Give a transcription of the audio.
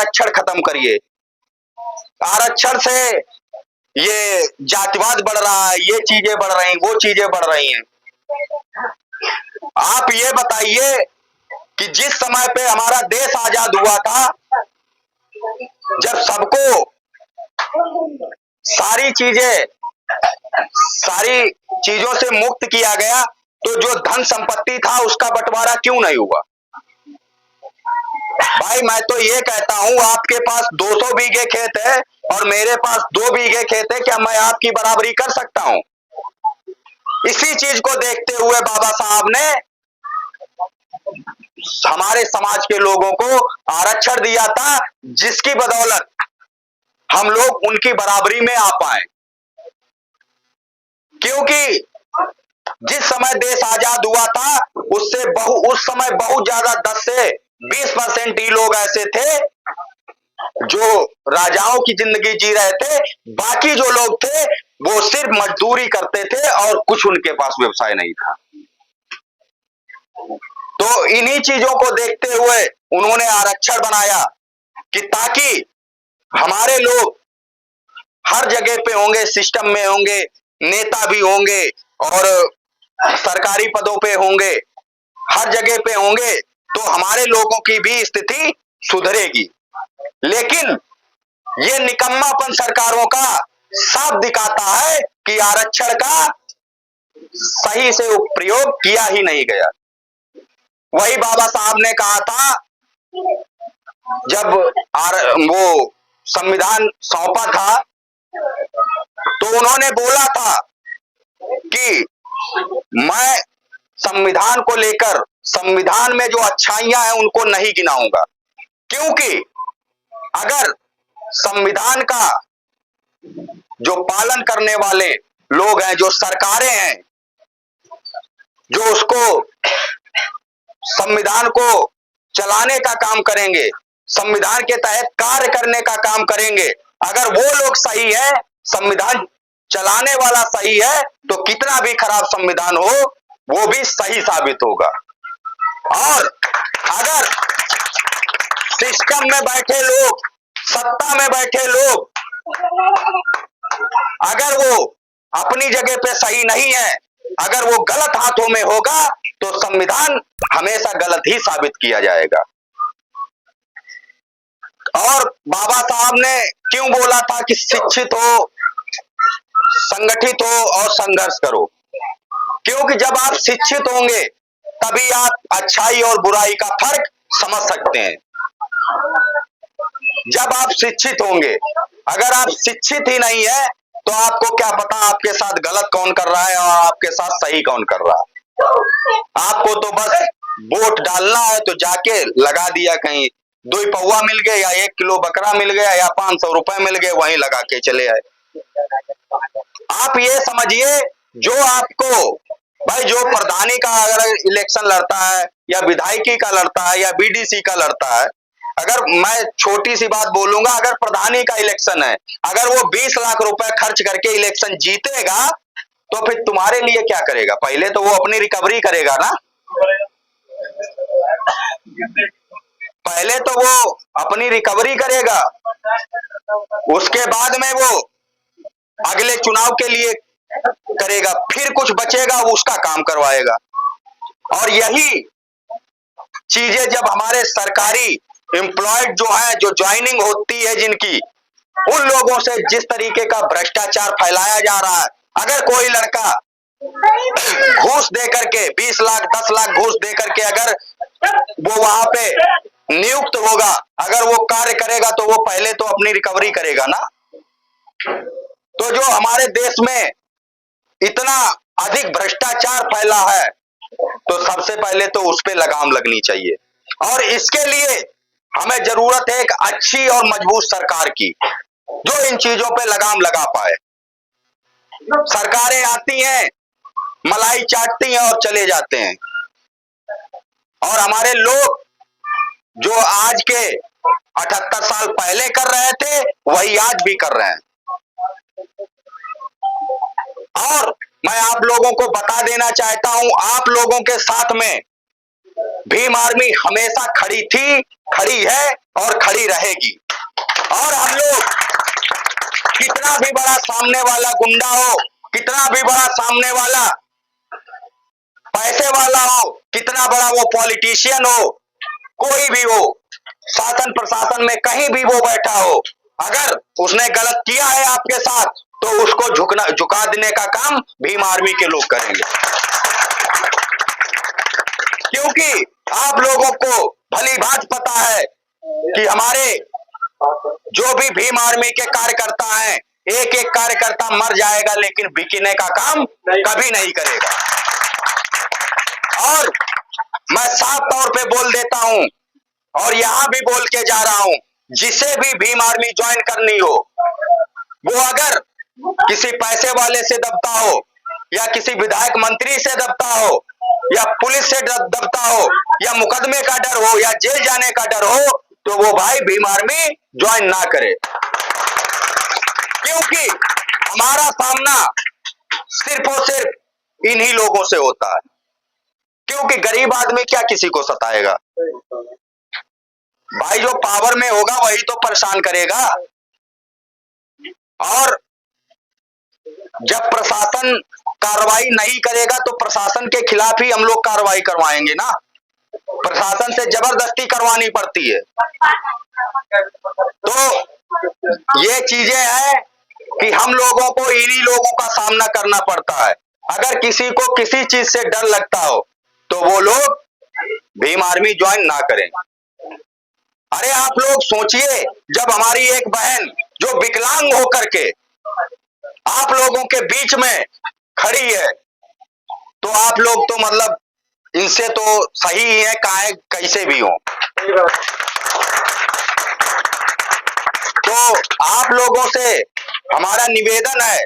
आरक्षण खत्म करिए। आरक्षण से ये जातिवाद बढ़ रहा है, ये चीजें बढ़ रही, वो चीजें बढ़ रही हैं। आप ये बताइए कि जिस समय पे हमारा देश आजाद हुआ था, जब सबको सारी चीजों से मुक्त किया गया, तो जो धन संपत्ति था उसका बंटवारा क्यों नहीं हुआ? भाई मैं तो ये कहता हूं, आपके पास 200 बीघे खेत है और मेरे पास 2 बीघे खेत है, क्या मैं आपकी बराबरी कर सकता हूं? इसी चीज को देखते हुए बाबा साहब ने हमारे समाज के लोगों को आरक्षण दिया था, जिसकी बदौलत हम लोग उनकी बराबरी में आ पाए। क्योंकि जिस समय देश आजाद हुआ था, उस समय बहुत ज्यादा 10 से 20% ही लोग ऐसे थे जो राजाओं की जिंदगी जी रहे थे। बाकी जो लोग थे वो सिर्फ मजदूरी करते थे और कुछ उनके पास व्यवसाय नहीं था। तो इन्हीं चीजों को देखते हुए उन्होंने आरक्षण बनाया कि ताकि हमारे लोग हर जगह पे होंगे, सिस्टम में होंगे, नेता भी होंगे और सरकारी पदों पे होंगे, हर जगह पे होंगे, तो हमारे लोगों की भी स्थिति सुधरेगी। लेकिन ये निकम्मापन सरकारों का साफ दिखाता है कि आरक्षण का सही से प्रयोग किया ही नहीं गया। वही बाबा साहब ने कहा था, जब वो संविधान सौंपा था, तो उन्होंने बोला था कि मैं संविधान को लेकर, संविधान में जो अच्छाइयां हैं उनको नहीं गिनाऊंगा, क्योंकि अगर संविधान का जो पालन करने वाले लोग हैं, जो सरकारें हैं, जो उसको संविधान को चलाने का काम करेंगे, संविधान के तहत कार्य करने का काम करेंगे, अगर वो लोग सही है, संविधान चलाने वाला सही है, तो कितना भी खराब संविधान हो वो भी सही साबित होगा। और अगर सिस्टम में बैठे लोग, सत्ता में बैठे लोग, अगर वो अपनी जगह पे सही नहीं है, अगर वो गलत हाथों में होगा, तो संविधान हमेशा गलत ही साबित किया जाएगा। और बाबा साहब ने क्यों बोला था कि शिक्षित हो, संगठित हो और संघर्ष करो? क्योंकि जब आप शिक्षित होंगे तभी आप अच्छाई और बुराई का फर्क समझ सकते हैं। जब आप शिक्षित होंगे, अगर आप शिक्षित ही नहीं है तो आपको क्या पता आपके साथ गलत कौन कर रहा है और आपके साथ सही कौन कर रहा है। आपको तो बस वोट डालना है, तो जाके लगा दिया, कहीं 2 पौवा मिल गए या 1 किलो बकरा मिल गया या 500 रुपए मिल गए, वहीं लगा के चले आए। आप ये समझिए, जो आपको भाई, जो प्रधानी का अगर इलेक्शन लड़ता है या विधायकी का लड़ता है या बीडीसी का लड़ता है, अगर मैं छोटी सी बात बोलूंगा, अगर प्रधानी का इलेक्शन है, अगर वो 20 लाख रुपए खर्च करके इलेक्शन जीतेगा, तो फिर तुम्हारे लिए क्या करेगा? पहले तो वो अपनी रिकवरी करेगा ना, पहले तो वो अपनी रिकवरी करेगा, उसके बाद में वो अगले चुनाव के लिए करेगा, फिर कुछ बचेगा उसका काम करवाएगा। और यही चीजें जब हमारे सरकारी एम्प्लॉयड जो है, जो ज्वाइनिंग होती है जिनकी, उन लोगों से जिस तरीके का भ्रष्टाचार फैलाया जा रहा है, अगर कोई लड़का घूस दे करके 20 लाख 10 लाख घूस दे करके अगर वो वहां पे नियुक्त होगा, अगर वो कार्य करेगा, तो वो पहले तो अपनी रिकवरी करेगा ना। तो जो हमारे देश में इतना अधिक भ्रष्टाचार फैला है, तो सबसे पहले तो उस पे लगाम लगनी चाहिए। और इसके लिए हमें जरूरत है एक अच्छी और मजबूत सरकार की, जो इन चीजों पे लगाम लगा पाए। सरकारें आती हैं, मलाई चाटती हैं और चले जाते हैं, और हमारे लोग जो आज के 78 साल पहले कर रहे थे वही आज भी कर रहे हैं। और मैं आप लोगों को बता देना चाहता हूं, आप लोगों के साथ में भीम आर्मी हमेशा खड़ी थी, खड़ी है और खड़ी रहेगी। और हम लोग कितना भी बड़ा सामने वाला गुंडा हो, कितना भी बड़ा सामने वाला पैसे वाला हो, कितना बड़ा वो पॉलिटिशियन हो, कोई भी हो, शासन प्रशासन में कहीं भी वो बैठा हो, अगर उसने गलत किया है आपके साथ तो उसको झुका देने का काम भीम आर्मी के लोग करेंगे। क्योंकि आप लोगों को भली भांति पता है कि हमारे जो भी भीम आर्मी के कार्यकर्ता हैं, एक एक कार्यकर्ता मर जाएगा लेकिन बिकने का काम कभी नहीं करेगा। और मैं साफ तौर पे बोल देता हूं और यहां भी बोल के जा रहा हूं, जिसे भी भीम आर्मी ज्वाइन करनी हो, वो अगर किसी पैसे वाले से दबता हो या किसी विधायक मंत्री से दबता हो या पुलिस से दबता हो या मुकदमे का डर हो या जेल जाने का डर हो, तो वो भाई भीम आर्मी ज्वाइन ना करे। क्योंकि हमारा सामना सिर्फ और सिर्फ इन्हीं लोगों से होता है। क्योंकि गरीब आदमी क्या किसी को सताएगा भाई, जो पावर में होगा वही तो परेशान करेगा। और जब प्रशासन कार्रवाई नहीं करेगा तो प्रशासन के खिलाफ ही हम लोग कार्रवाई करवाएंगे ना, प्रशासन से जबरदस्ती करवानी पड़ती है। तो ये चीजें हैं कि हम लोगों को इन्हीं लोगों का सामना करना पड़ता है। अगर किसी को किसी चीज से डर लगता हो तो वो लोग भीम आर्मी ज्वाइन ना करें। अरे आप लोग सोचिए, जब हमारी एक बहन जो विकलांग होकर के आप लोगों के बीच में खड़ी है, तो आप लोग तो मतलब इनसे तो सही ही है, काहे कैसे भी हो। तो आप लोगों से हमारा निवेदन है